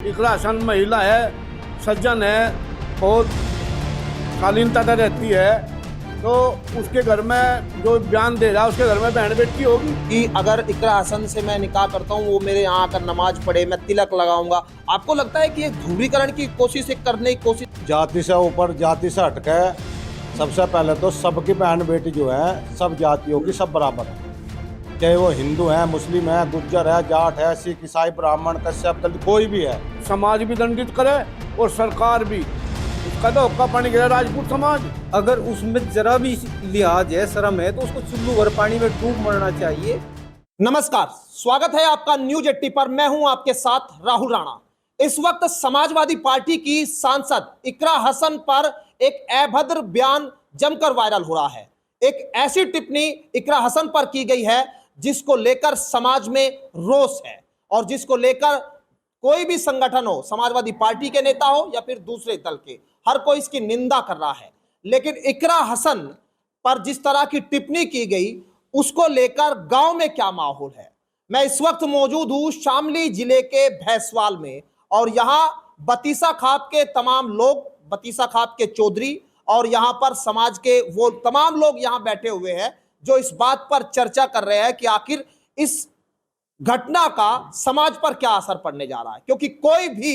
इकरा हसन महिला है, सज्जन है, बहुत शालीनता से रहती है, तो उसके घर में जो बयान दे रहा है उसके घर में बहन बेटी होगी कि अगर इकरा हसन से मैं निकाह करता हूँ, वो मेरे यहाँ आकर नमाज पढ़े, मैं तिलक लगाऊंगा। आपको लगता है कि एक ध्रुवीकरण की कोशिश, एक करने की कोशिश? जाति से ऊपर, जाति से हटके सबसे पहले तो सबकी बहन बेटी जो है सब जातियों की सब बराबर है, चाहे वो हिंदू है, मुस्लिम है, गुज्जर है, जाट है, सिख, ईसाई, ब्राह्मण, कश्यप, दलित, कोई भी है। समाज भी दंडित करे और सरकार भी, उसका तो हुक्का पानी गिरा राजपूत समाज। अगर उसमें जरा भी लिहाज है, शर्म है, तो उसको चुल्लू भर पानी में डूब मरना चाहिए। नमस्कार, स्वागत है आपका न्यूज 80 पर। मैं हूं आपके साथ राहुल राणा। इस वक्त समाजवादी पार्टी की सांसद इकरा हसन पर एक अभद्र बयान जमकर वायरल हो रहा है। एक ऐसी टिप्पणी इकरा हसन पर की गई है जिसको लेकर समाज में रोष है और जिसको लेकर कोई भी संगठन हो, समाजवादी पार्टी के नेता हो या फिर दूसरे दल के, हर कोई इसकी निंदा कर रहा है। लेकिन इकरा हसन पर जिस तरह की टिप्पणी की गई, उसको लेकर गांव में क्या माहौल है? मैं इस वक्त मौजूद हूं शामली जिले के भैंसवाल में और यहां बतीसा खाप के तमाम लोग, बतीसा खाप के चौधरी और यहां पर समाज के वो तमाम लोग यहां बैठे हुए हैं जो इस बात पर चर्चा कर रहे हैं कि आखिर इस घटना का समाज पर क्या असर पड़ने जा रहा है। क्योंकि कोई भी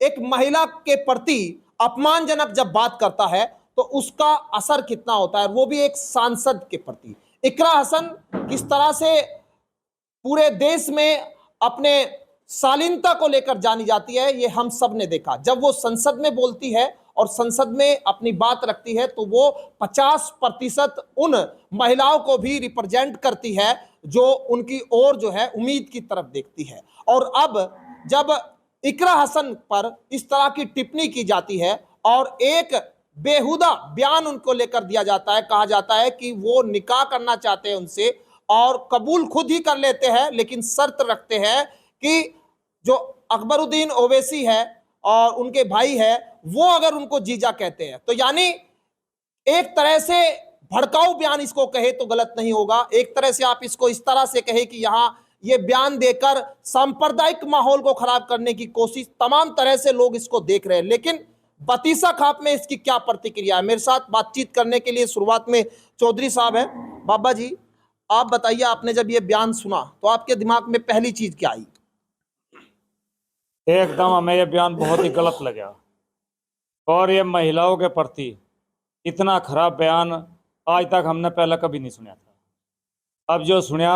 एक महिला के प्रति अपमानजनक जब बात करता है तो उसका असर कितना होता है, वो भी एक सांसद के प्रति। इकरा हसन किस तरह से पूरे देश में अपने शालीनता को लेकर जानी जाती है, ये हम सब ने देखा। जब वो संसद में बोलती है और संसद में अपनी बात रखती है तो वो 50% उन महिलाओं को भी रिप्रेजेंट करती है जो उनकी ओर जो है उम्मीद की तरफ देखती है। और अब जब इकरा हसन पर इस तरह की टिप्पणी की जाती है और एक बेहुदा बयान उनको लेकर दिया जाता है, कहा जाता है कि वो निकाह करना चाहते हैं उनसे और कबूल खुद ही कर लेते हैं, लेकिन शर्त रखते हैं कि जो अकबरुद्दीन ओवैसी है और उनके भाई है वो अगर उनको जीजा कहते हैं, तो यानी एक तरह से भड़काऊ बयान इसको कहे तो गलत नहीं होगा। एक तरह से आप इसको इस तरह से कहे कि यहां ये बयान देकर सांप्रदायिक माहौल को खराब करने की कोशिश, तमाम तरह से लोग इसको देख रहे हैं। लेकिन बतीसा खाप में इसकी क्या प्रतिक्रिया है? मेरे साथ बातचीत करने के लिए शुरुआत में चौधरी साहब है। बाबा जी, आप बताइए, आपने जब ये बयान सुना तो आपके दिमाग में पहली चीज क्या आई? एकदम हमें ये बयान बहुत ही गलत लगा और ये महिलाओं के प्रति इतना खराब बयान आज तक हमने पहले कभी नहीं सुना था। अब जो सुना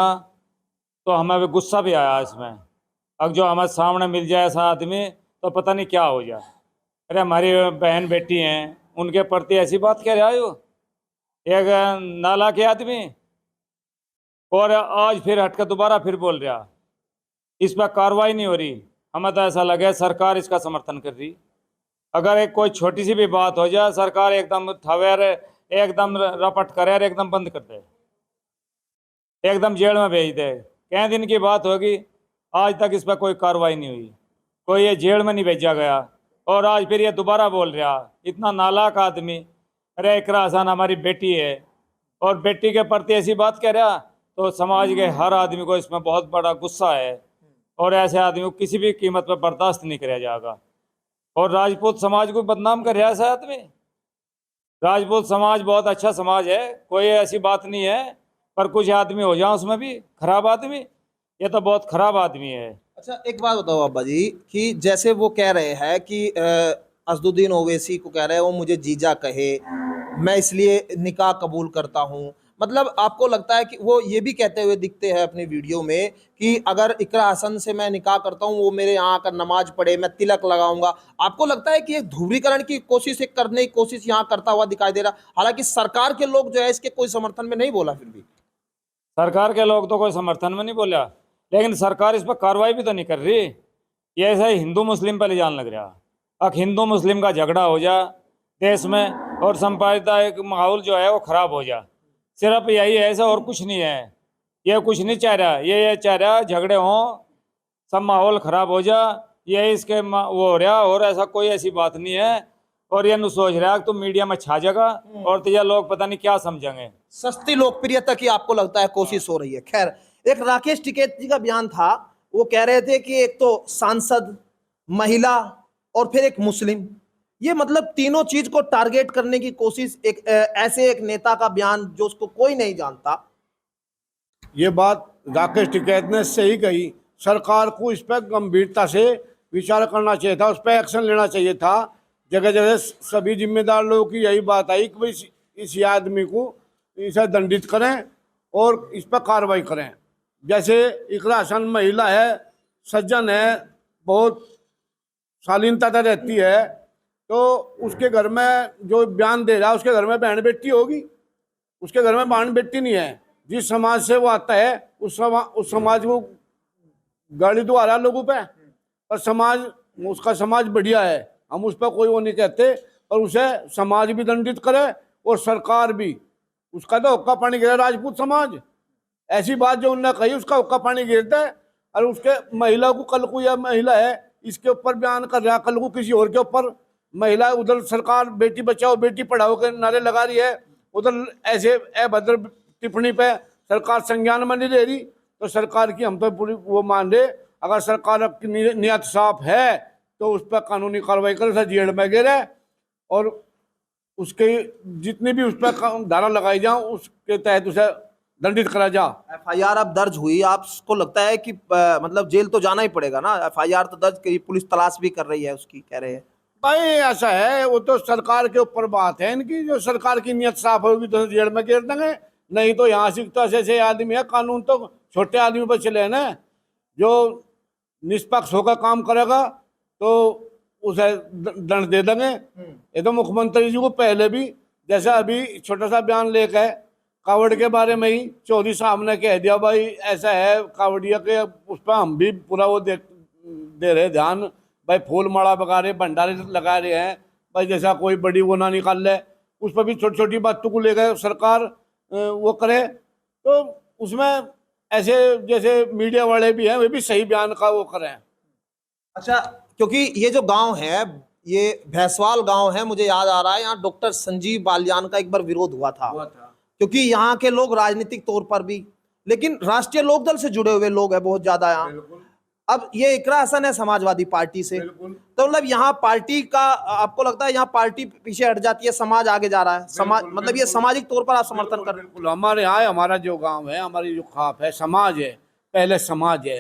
तो हमें भी गुस्सा भी आया इसमें। अब जो हमारे सामने मिल जाए ऐसा आदमी तो पता नहीं क्या हो जाए। अरे हमारी बहन बेटी हैं, उनके प्रति ऐसी बात कह रहा हो एक नाला के आदमी, और आज फिर हटकर दोबारा फिर बोल रहा। इस पर कार्रवाई नहीं हो रही। हमें तो ऐसा लगे सरकार इसका समर्थन कर रही। अगर एक कोई छोटी सी भी बात हो जाए, सरकार एकदम ठवेर, एकदम रपट करे और एकदम बंद कर दे, एकदम जेल में भेज दे। कई दिन की बात होगी, आज तक इस पर कोई कार्रवाई नहीं हुई, कोई ये जेल में नहीं भेजा गया और आज फिर ये दोबारा बोल रहा। इतना नालायक आदमी। अरे इकरा हसन हमारी बेटी है और बेटी के प्रति ऐसी बात कह रहा, तो समाज के हर आदमी को इसमें बहुत बड़ा गुस्सा है और ऐसे आदमी को किसी भी कीमत पर बर्दाश्त नहीं किया जाएगा। और राजपूत समाज को बदनाम कर रहा है ऐसा आदमी। राजपूत समाज बहुत अच्छा समाज है, कोई ऐसी बात नहीं है, पर कुछ आदमी हो जाए उसमें भी खराब आदमी। ये तो बहुत खराब आदमी है। अच्छा, एक बात बताओ बाबा जी, कि जैसे वो कह रहे हैं कि असदुद्दीन ओवैसी को कह रहे हैं वो मुझे जीजा कहे, मैं इसलिए निकाह कबूल करता हूँ। मतलब आपको लगता है कि वो ये भी कहते हुए दिखते हैं अपनी वीडियो में कि अगर इकरा हसन से मैं निकाह करता हूँ, वो मेरे यहाँ आकर नमाज पढ़े, मैं तिलक लगाऊंगा। आपको लगता है कि एक ध्रुवीकरण की कोशिश, एक करने की कोशिश यहाँ करता हुआ दिखाई दे रहा? हालांकि सरकार के लोग जो है इसके कोई समर्थन में नहीं बोला, फिर भी सरकार के लोग तो कोई समर्थन में नहीं बोला, लेकिन सरकार इस पर कार्रवाई भी तो नहीं कर रही। ये ऐसा ही हिंदू मुस्लिम पर ले जान लग रहा। अब हिंदू मुस्लिम का झगड़ा हो जा देश में और सांप्रदायिक माहौल जो है वो खराब हो जा, सिर्फ यही है, ऐसा और कुछ नहीं है। ये कुछ नहीं चाह रहा, ये चाह रहा झगड़े हों, सब माहौल खराब हो जा, ये इसके वो हो रहा। और ऐसा कोई ऐसी बात नहीं है। और ये सोच रहा है कि तुम मीडिया में छा जाएगा और तो लोग पता नहीं क्या समझेंगे। सस्ती लोकप्रियता की आपको लगता है कोशिश हो रही है? खैर, एक राकेश टिकैत जी का बयान था, वो कह रहे थे कि एक तो सांसद महिला और फिर एक मुस्लिम, ये मतलब तीनों चीज को टारगेट करने की कोशिश एक ऐसे एक नेता का बयान जो उसको कोई नहीं जानता। ये बात राकेश टिकैत ने सही कही। सरकार को इस पर गंभीरता से विचार करना चाहिए था, उस पर एक्शन लेना चाहिए था। जगह जगह सभी जिम्मेदार लोगों की यही बात आई कि भाई इस आदमी को इसे दंडित करें और इस पर कार्रवाई करें। जैसे इकरा हसन महिला है, सज्जन है, बहुत शालीनता से रहती है, तो उसके घर में जो बयान दे रहा है उसके घर में बहन बेटी होगी? उसके घर में बहन बेटी नहीं है। जिस समाज से वो आता है उस समाज को गाली दो आ रहा लोगों पे, और उसका समाज बढ़िया है, हम उस पर कोई वो नहीं कहते, और उसे समाज भी दंडित करे और सरकार भी। उसका तो हुक्का पानी गिरा राजपूत समाज, ऐसी बात जो उन्होंने कही उसका हुक्का पानी गिरता है। और उसके महिला को, कल को यह महिला है इसके ऊपर बयान कर रहा, कल को किसी और के ऊपर महिला, उधर सरकार बेटी बचाओ बेटी पढ़ाओ के नारे लगा रही है, उधर ऐसे अभद्र टिप्पणी पे सरकार संज्ञान में नहीं ले रही। तो सरकार की हम तो पूरी वो मान रहे, अगर सरकार की नियत साफ है तो उस पर कानूनी कार्रवाई करे, उसे जेल में गिरे और उसके जितनी भी उस पर धारा लगाई जाए उसके तहत उसे दंडित करा जा। एफआईआर अब दर्ज हुई, आपको लगता है कि मतलब जेल तो जाना ही पड़ेगा ना? एफआईआर तो दर्ज की, पुलिस तलाश भी कर रही है उसकी, कह रहे हैं। भाई ऐसा है, वो तो सरकार के ऊपर बात है इनकी, जो सरकार की नियत साफ होगी तो जेल में गिर देंगे, नहीं तो यहाँ से तो ऐसे आदमी है, कानून तो छोटे आदमी पर चले ना। जो निष्पक्ष होकर काम करेगा तो उसे दंड दे देंगे। ये तो मुख्यमंत्री जी को पहले भी, जैसा अभी छोटा सा बयान लेकर कावड़ के बारे में ही चौधरी साहब ने कह दिया भाई ऐसा है कावड़िया के, उस पर हम भी पूरा वो दे रहे ध्यान, भाई फूल माला बगा रहे, भंडारे लगा रहे हैं भाई, जैसा कोई बड़ी वो ना निकाल ले, उस पर भी छोटी छोटी बातों को लेकर सरकार वो करे। तो उसमें ऐसे जैसे मीडिया वाले भी हैं वे भी सही बयान का वो करें। अच्छा, क्योंकि ये जो गांव है, ये भैंसवाल गांव है, मुझे याद आ रहा है यहाँ डॉक्टर संजीव बालियान का एक बार विरोध हुआ था। क्योंकि यहाँ के लोग राजनीतिक तौर पर भी, लेकिन राष्ट्रीय लोकदल से जुड़े हुए लोग हैं बहुत ज्यादा यहाँ। अब ये इकरा हसन है समाजवादी पार्टी से, तो मतलब यहाँ पार्टी का, आपको लगता है यहाँ पार्टी पीछे हट जाती है, समाज आगे जा रहा है, समाज मतलब ये सामाजिक तौर पर आप समर्थन कर रहे हैं? बिल्कुल, हमारे यहाँ हमारा जो गांव है, हमारी जो खाप है, समाज है, पहले समाज है,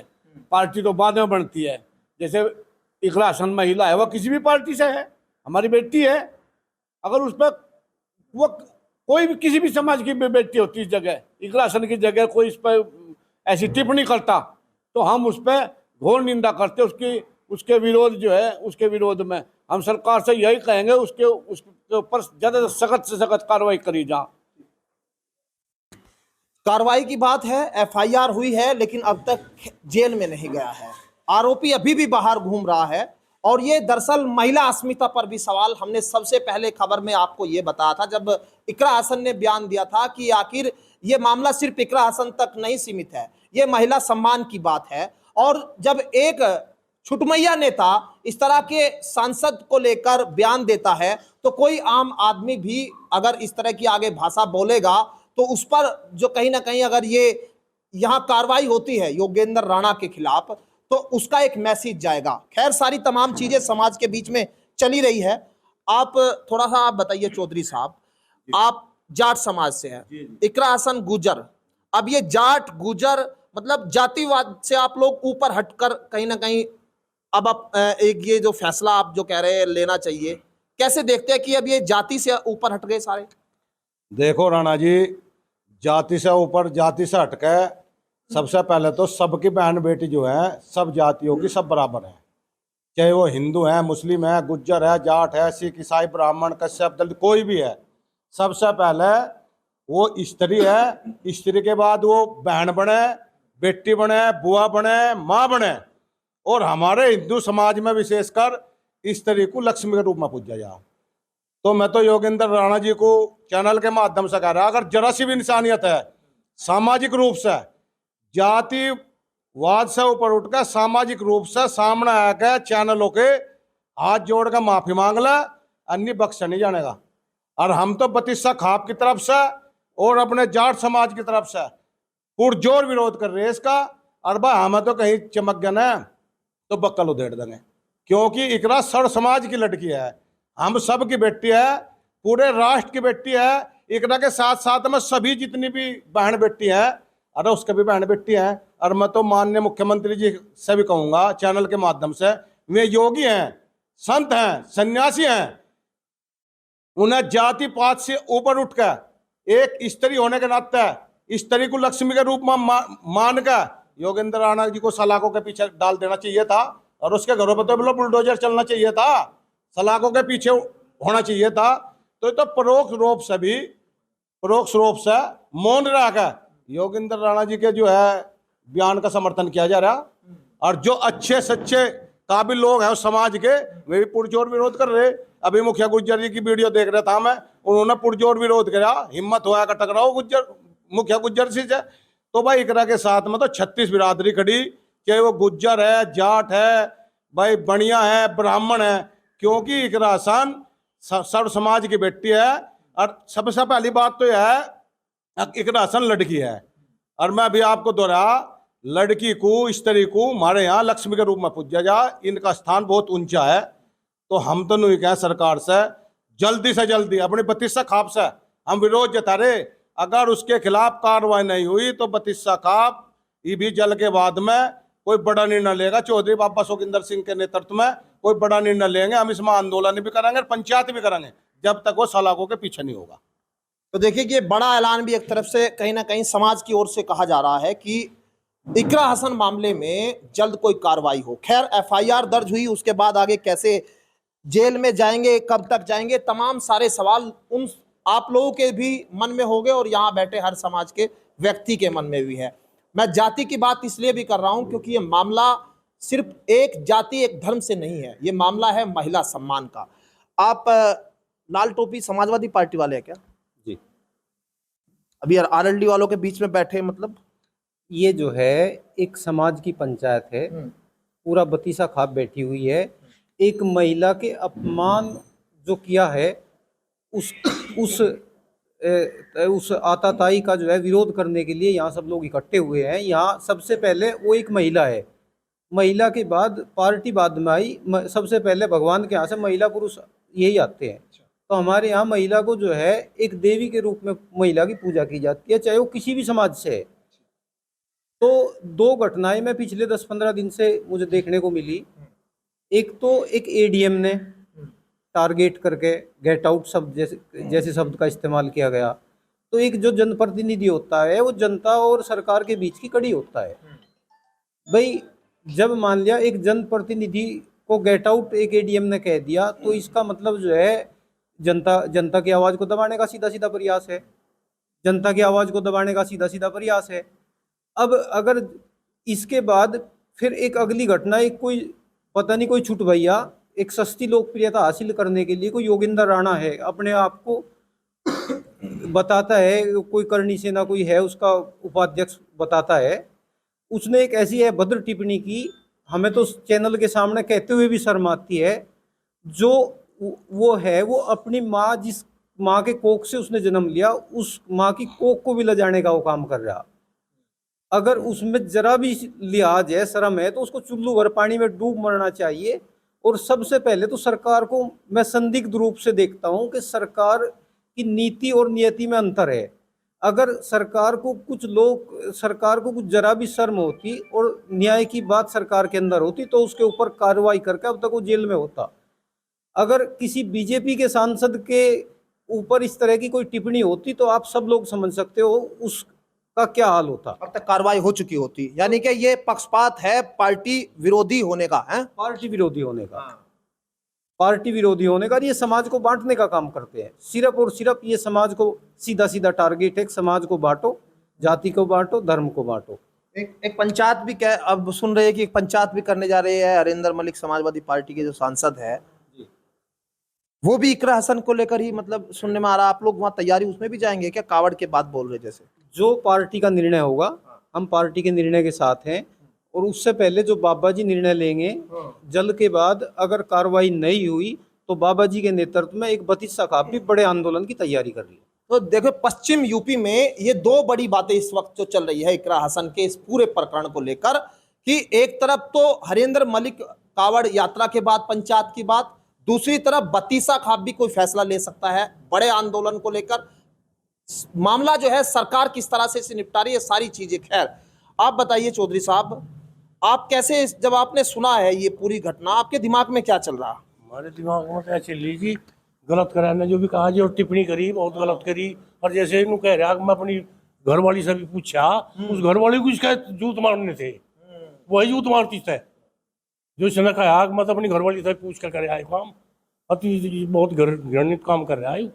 पार्टी तो बाद में बनती है। जैसे इकरा हसन महिला है, वह किसी भी पार्टी से है, हमारी बेटी है, अगर उस पर वो कोई भी किसी भी समाज की बेटी होती इस जगह, इकरा हसन की जगह कोई इस पर ऐसी टिप्पणी करता तो हम उस पर घोर निंदा करते, उसके विरोध जो है, उसके विरोध में हम सरकार से यही कहेंगे उसके ऊपर ज्यादा सख्त से सख्त कार्रवाई करी जा। कार्रवाई की बात है, एफआईआर हुई है, लेकिन अब तक जेल में नहीं गया है, आरोपी अभी भी बाहर घूम रहा है। और ये दरअसल महिला अस्मिता पर भी सवाल, हमने सबसे पहले खबर में आपको ये बताया था जब इकरा हसन ने बयान दिया था कि आखिर ये मामला सिर्फ इकरा हसन तक नहीं सीमित है, ये महिला सम्मान की बात है। और जब एक छुटमैया नेता इस तरह के सांसद को लेकर बयान देता है तो कोई आम आदमी भी अगर इस तरह की आगे भाषा बोलेगा तो उस पर जो कहीं ना कहीं अगर ये यहाँ कार्रवाई होती है योगेंद्र राणा के खिलाफ तो उसका एक मैसेज जाएगा। खैर, सारी तमाम चीजें समाज के बीच में चली रही है। आप थोड़ा सा आप बताइए चौधरी साहब, आप जाट समाज से हैं, इकरा हसन गुजर, अब ये जाट गुजर मतलब जातिवाद से आप लोग ऊपर हटकर कहीं ना कहीं अब आप एक ये जो फैसला आप जो कह रहे हैं लेना चाहिए, कैसे देखते हैं कि अब ये जाति से ऊपर हट गए सारे? देखो राणा जी, जाति से ऊपर, जाति से हटके सबसे पहले तो सबकी बहन बेटी जो है सब जातियों की सब बराबर है, चाहे वो हिंदू है, मुस्लिम है, गुज्जर है, जाट है, सिख, ईसाई, ब्राह्मण, कश्यप, दलित, कोई भी है। सबसे पहले वो स्त्री है, स्त्री के बाद वो बहन बने, बेटी बने, बुआ बने, माँ बने। और हमारे हिंदू समाज में विशेषकर स्त्री को लक्ष्मी के रूप में पूजा जाए। तो मैं तो योगेंद्र राणा जी को चैनल के माध्यम से कह रहा, अगर जरा सी भी इंसानियत है, सामाजिक रूप से जातिवाद से ऊपर उठकर सामाजिक रूप से सामने आकर चैनलों के हाथ जोड़कर माफी मांग ले, अन्य बख्शा नहीं जानेगा। और हम तो बतिस्सा खाप की तरफ से और अपने जाट समाज की तरफ से पुरजोर विरोध कर रहे हैं इसका। और भाई हमें तो कहीं चमक गया ना तो बक्कल उधेड़ देंगे। क्योंकि इकरा सर समाज की लड़की है, हम सब की बेटी है, पूरे राष्ट्र की बेटी है। इकरा के साथ साथ में सभी जितनी भी बहन बेटी हैं, अरे उसके भी बहन बेटी हैं। और मैं तो माननीय मुख्यमंत्री जी से भी कहूंगा चैनल के माध्यम से, वे योगी हैं, संत हैं, सन्यासी हैं, उन्हें जाति पात से ऊपर उठकर एक स्त्री होने के नाते स्त्री को लक्ष्मी के रूप में मानकर योगेंद्र राणा जी को सलाखों के पीछे डाल देना चाहिए था, और उसके घरों पर तो बोलो बुलडोजर चलना चाहिए था, सलाखों के पीछे होना चाहिए था। तो ये तो परोक्ष रूप से मौन रहकर योगेंद्र राणा जी के जो है बयान का समर्थन किया जा रहा, और जो अच्छे सच्चे काबिल लोग हैं उस समाज के, वे भी पुरजोर विरोध कर रहे। अभी मुखिया गुज्जर जी की वीडियो देख रहा था मैं, उन्होंने पुरजोर विरोध करा, हिम्मत होया का टकराओ मुखिया गुज्जर जी से। तो भाई इकरा के साथ में तो 36 बिरादरी खड़ी, चाहे वो गुज्जर है, जाट है, भाई बनिया है, ब्राह्मण है, क्योंकि इकरा हसन सर्व समाज की बेटी है। और सबसे पहली बात तो यह है इकरा हसन लड़की है, और मैं अभी आपको दोहरा, लड़की को, स्त्री को हमारे यहाँ लक्ष्मी के रूप में पूजा जा, इनका स्थान बहुत ऊंचा है। तो हम तो नहीं कहें सरकार से जल्दी से जल्दी अपनी 32 खाप से हम विरोध जता रहे, अगर उसके खिलाफ कार्रवाई नहीं हुई तो 32 खाप ये भी जल के बाद में कोई बड़ा निर्णय लेगा। चौधरी बाबा सुखिंदर सिंह के नेतृत्व में कोई बड़ा निर्णय लेंगे, हम इसमें आंदोलन भी करेंगे, पंचायत भी करेंगे, जब तक वो सलाखों के पीछे नहीं होगा। तो देखिए कि ये बड़ा ऐलान भी एक तरफ से कहीं ना कहीं समाज की ओर से कहा जा रहा है कि इकरा हसन मामले में जल्द कोई कार्रवाई हो। खैर एफआईआर दर्ज हुई, उसके बाद आगे कैसे जेल में जाएंगे, कब तक जाएंगे, तमाम सारे सवाल उन आप लोगों के भी मन में होंगे और यहाँ बैठे हर समाज के व्यक्ति के मन में भी है। मैं जाति की बात इसलिए भी कर रहा हूं क्योंकि ये मामला सिर्फ एक जाति एक धर्म से नहीं है, ये मामला है महिला सम्मान का। आप लाल टोपी समाजवादी पार्टी वाले हैं क्या? जी। अभी आरएलडी वालों के बीच में बैठे, मतलब ये जो है एक समाज की पंचायत है, पूरा 32 खाप बैठी हुई है। एक महिला के अपमान जो किया है उस आताताई का जो है विरोध करने के लिए यहाँ सब लोग इकट्ठे हुए हैं। यहाँ सबसे पहले वो एक महिला है, महिला के बाद पार्टी बाद में आई, सबसे पहले भगवान के यहाँ से महिला पुरुष यही आते हैं। तो हमारे यहाँ महिला को जो है एक देवी के रूप में महिला की पूजा की जाती है, चाहे वो किसी भी समाज से है। तो दो घटनाएं मैं पिछले 10-15 दिन से मुझे देखने को मिली। एक तो एक एडीएम ने टारगेट करके गेट आउट शब्द जैसे शब्द का इस्तेमाल किया गया। तो एक जो जनप्रतिनिधि होता है वो जनता और सरकार के बीच की कड़ी होता है। भाई जब मान लिया एक जनप्रतिनिधि को गेट आउट एक एडीएम ने कह दिया, तो इसका मतलब जो है जनता की आवाज़ को दबाने का सीधा सीधा प्रयास है, जनता की आवाज़ को दबाने का सीधा सीधा प्रयास है। अब अगर इसके बाद फिर एक अगली घटना, एक कोई पता नहीं कोई छुट भैया एक सस्ती लोकप्रियता हासिल करने के लिए कोई योगेंद्र राणा है, अपने आप को बताता है, कोई करणी सेना कोई है उसका उपाध्यक्ष बताता है, उसने एक ऐसी है भद्र टिप्पणी की, हमें तो चैनल के सामने कहते हुए भी शर्म आती है। जो वो है वो अपनी माँ, जिस माँ के कोख से उसने जन्म लिया, उस माँ की कोख को भी ले जाने का वो काम कर रहा। अगर उसमें जरा भी लिहाज है, शर्म है, तो उसको चुल्लू भर पानी में डूब मरना चाहिए। और सबसे पहले तो सरकार को मैं संदिग्ध रूप से देखता हूं कि सरकार की नीति और नियति में अंतर है। अगर सरकार को कुछ जरा भी शर्म होती और न्याय की बात सरकार के अंदर होती तो उसके ऊपर कार्रवाई करके अब तक वो जेल में होता। अगर किसी बीजेपी के सांसद के ऊपर इस तरह की कोई टिप्पणी होती तो आप सब लोग समझ सकते हो उसका क्या हाल होता। अब तक कार्रवाई हो चुकी होती। यानी कि ये पक्षपात है पार्टी विरोधी होने का, है पार्टी विरोधी होने का, पार्टी विरोधी होने का। ये समाज को बांटने का काम करते हैं, सिर्फ और सिर्फ ये समाज को सीधा सीधा टारगेट है, समाज को बांटो, जाति को बांटो, धर्म को बांटो। एक पंचायत भी क्या अब सुन रहे हैं कि एक पंचायत भी करने जा रहे हैं हरिंदर मलिक, समाजवादी पार्टी के जो सांसद है, वो भी इकरा हसन को लेकर ही, मतलब सुनने में आ रहा। आप लोग वहाँ तैयारी उसमें भी जाएंगे क्या? कावड़ के बात बोल रहे जैसे। जो पार्टी का निर्णय होगा, हम पार्टी के निर्णय के साथ हैं। और उससे पहले जो बाबा जी निर्णय लेंगे, जल के बाद अगर कार्रवाई नहीं हुई तो बाबा जी के नेतृत्व में एक 32 खाप भी बड़े आंदोलन की तैयारी कर रही है। तो देखो पश्चिम यूपी में ये दो बड़ी बातें इस वक्त जो चल रही है इकरा हसन के इस पूरे प्रकरण को लेकर, कि एक तरफ तो हरिंदर मलिक कावड़ यात्रा के बाद पंचायत की बात, दूसरी तरफ बत्तीसा खाप भी कोई फैसला ले सकता है बड़े आंदोलन को लेकर। मामला जो है सरकार किस तरह से इसे निपटा रही है, सारी चीजें। खैर आप बताइए चौधरी साहब, आप कैसे, जब आपने सुना है ये पूरी घटना, आपके दिमाग में क्या चल रहा? हमारे दिमाग में क्या चल रही जी, गलत कराने जो भी कहा जी और टिप्पणी करी बहुत गलत करी। और जैसे इन्हों कह रहा मैं अपनी घरवाली से भी पूछा, उस घरवाली को इसका जूत मारने थे, वही जूत मारती थे जो इसने कहा मैं तो अपनी घरवाली से पूछ कर करे आए काम। अति बहुत घृणित काम कर रहा है।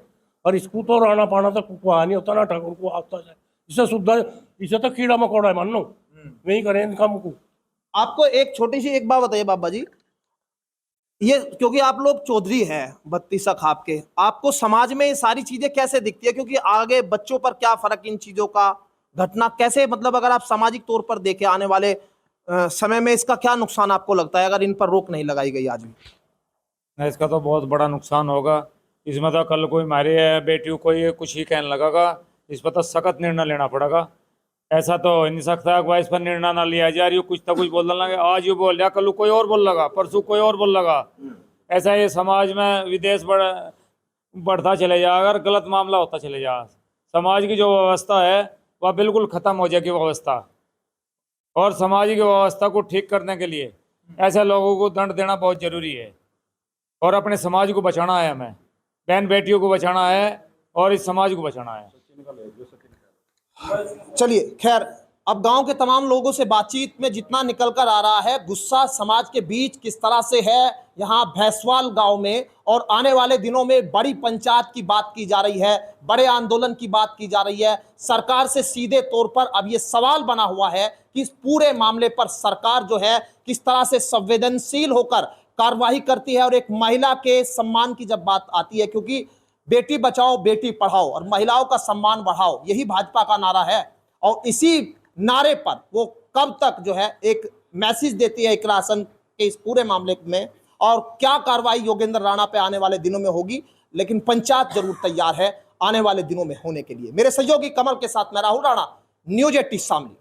और इसको तो राणा पाना तक कुआ नहीं होता ना, ठाकुर को आता है। इससे सुविधा, इसे तो कीड़ा मकोड़ा है मान लो, नहीं करें इन काम को। आपको एक छोटी सी एक बात बताइए बाबा जी, ये क्योंकि आप लोग चौधरी हैं बत्तीसा खाप के, आपको समाज में ये सारी चीजें कैसे दिखती है? क्योंकि आगे बच्चों पर क्या फर्क इन चीजों का, घटना कैसे, मतलब अगर आप सामाजिक तौर पर देखें आने वाले समय में इसका क्या नुकसान आपको लगता है अगर इन पर रोक नहीं लगाई गई आज भी? इसका तो बहुत बड़ा नुकसान होगा। इसमें तो कल कोई हमारे बेटियों को ये कुछ ही कहने लगेगा, इस पर तो सख्त निर्णय लेना पड़ेगा। ऐसा तो हो नहीं सकता कि इस पर निर्णय ना लिया जा रही हो, कुछ तो कुछ बोलने लगे, आज ये बोल रहा कल कोई और बोल लगा, परसों कोई और बोल लगा। ऐसा ये समाज में विदेश बढ़ता चले जाएगा और गलत मामला होता चले जाएगा। समाज की जो व्यवस्था है वह बिल्कुल ख़त्म हो जाएगी व्यवस्था। और समाज की व्यवस्था को ठीक करने के लिए ऐसे लोगों को दंड देना बहुत ज़रूरी है। और अपने समाज को बचाना है, हमें बहन बेटियों को बचाना है और इस समाज को बचाना है। चलिए खैर, अब गांव के तमाम लोगों से बातचीत में जितना निकल कर आ रहा है, गुस्सा समाज के बीच किस तरह से है यहाँ भैंसवाल गांव में, और आने वाले दिनों में बड़ी पंचायत की बात की जा रही है, बड़े आंदोलन की बात की जा रही है। सरकार से सीधे तौर पर अब ये सवाल बना हुआ है कि इस पूरे मामले पर सरकार जो है किस तरह से संवेदनशील होकर कार्रवाई करती है। और एक महिला के सम्मान की जब बात आती है, क्योंकि बेटी बचाओ बेटी पढ़ाओ और महिलाओं का सम्मान बढ़ाओ, यही भाजपा का नारा है। और इसी नारे पर वो कब तक जो है एक मैसेज देती है इकरा हसन के इस पूरे मामले में, और क्या कार्रवाई योगेंद्र राणा पे आने वाले दिनों में होगी, लेकिन पंचायत जरूर तैयार है आने वाले दिनों में होने के लिए। मेरे सहयोगी कमल के साथ मैं राहुल राणा, न्यूज़ 18 शामली।